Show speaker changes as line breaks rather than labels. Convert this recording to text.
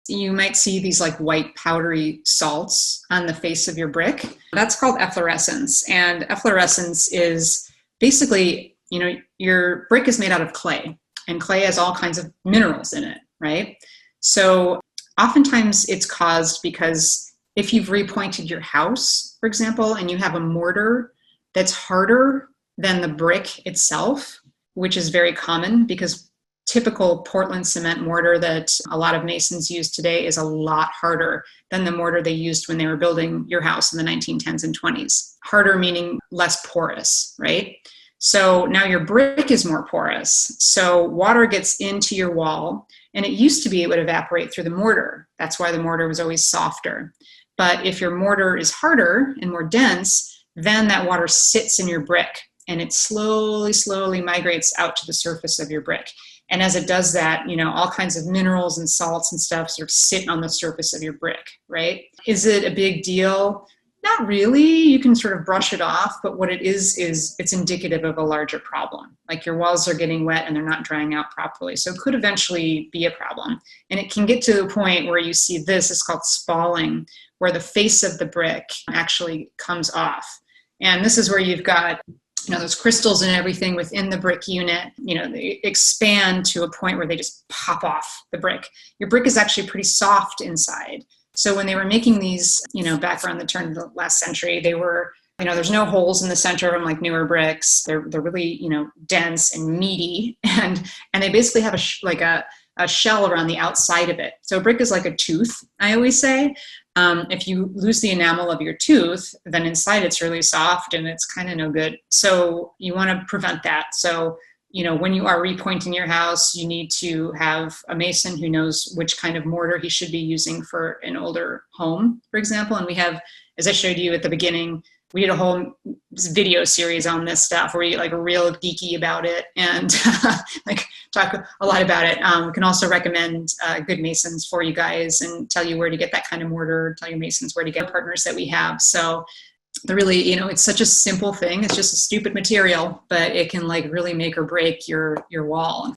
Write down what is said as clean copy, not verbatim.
You might see these like white powdery salts on the face of your brick. That's called efflorescence. And efflorescence is basically, your brick is made out of clay, and clay has all kinds of minerals in it, right? So oftentimes it's caused because if you've repointed your house, for example, and you have a mortar that's harder than the brick itself, which is very common because typical Portland cement mortar that a lot of masons use today is a lot harder than the mortar they used when they were building your house in the 1910s and 20s. Harder meaning less porous, right? So now your brick is more porous. So water gets into your wall, and it used to be it would evaporate through the mortar. That's why the mortar was always softer. But if your mortar is harder and more dense, then that water sits in your brick, and it slowly migrates out to the surface of your brick. And as it does that, all kinds of minerals and salts and stuff sort of sit on the surface of your brick, right? Is it a big deal? Not really. You can sort of brush it off, but what it is it's indicative of a larger problem. Like your walls are getting wet and they're not drying out properly. So it could eventually be a problem. And it can get to a point where you see this, it's called spalling, where the face of the brick actually comes off. And this is where you've got those crystals and everything within the brick unit, they expand to a point where they just pop off the brick. Your brick is actually pretty soft inside. So when they were making these, back around the turn of the last century, they were, there's no holes in the center of them like newer bricks. They're really, dense and meaty, and they basically have a shell around the outside of it. So a brick is like a tooth, I always say. If you lose the enamel of your tooth, then inside it's really soft and it's kind of no good. So you want to prevent that. So, when you are repointing your house, you need to have a mason who knows which kind of mortar he should be using for an older home, for example. And we have, as I showed you at the beginning, we did a whole video series on this stuff where we get real geeky about it and talk a lot about it. We can also recommend good masons for you guys and tell you where to get that kind of mortar, tell your masons where to get partners that we have. So really, it's such a simple thing. It's just a stupid material, but it can really make or break your wall.